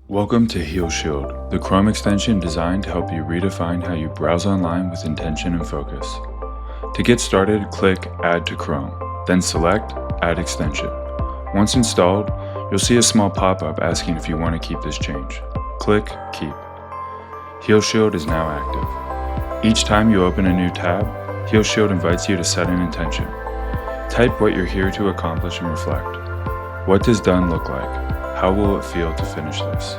Welcome to HealShield, the Chrome extension designed to help you redefine how you browse online with intention and focus. To get started, click Add to Chrome, then select Add Extension. Once installed, you'll see a small pop-up asking if you want to keep this change. Click Keep. HealShield is now active. Each time you open a new tab, HealShield invites you to set an intention. Type what you're here to accomplish and reflect. What does done look like? How will it feel to finish this?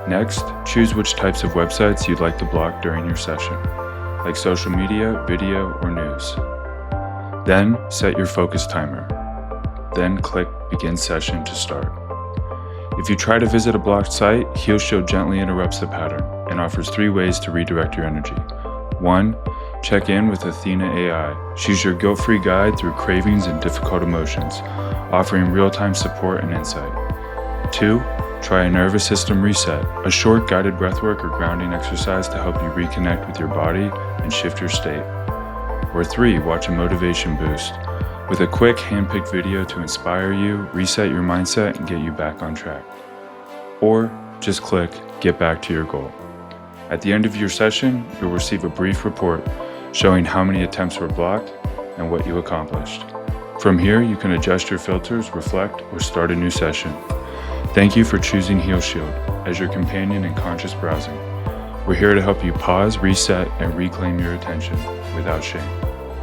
Next, choose which types of websites you'd like to block during your session, like social media, video, or news. Then, set your focus timer. Then click Begin Session to start. If you try to visit a blocked site, HealShield gently interrupts the pattern and offers 3 ways to redirect your energy. 1. Check in with Athena AI. She's your guilt-free guide through cravings and difficult emotions, offering real-time support and insight. 2. Try a nervous system reset, a short guided breathwork or grounding exercise to help you reconnect with your body and shift your state. Or 3. Watch a motivation boost, with a quick hand-picked video to inspire you, reset your mindset, and get you back on track. Or just click Get Back to Your Goal. At the end of your session, you'll receive a brief report showing how many attempts were blocked and what you accomplished. From here, you can adjust your filters, reflect, or start a new session. Thank you for choosing HealShield as your companion in conscious browsing. We're here to help you pause, reset, and reclaim your attention without shame.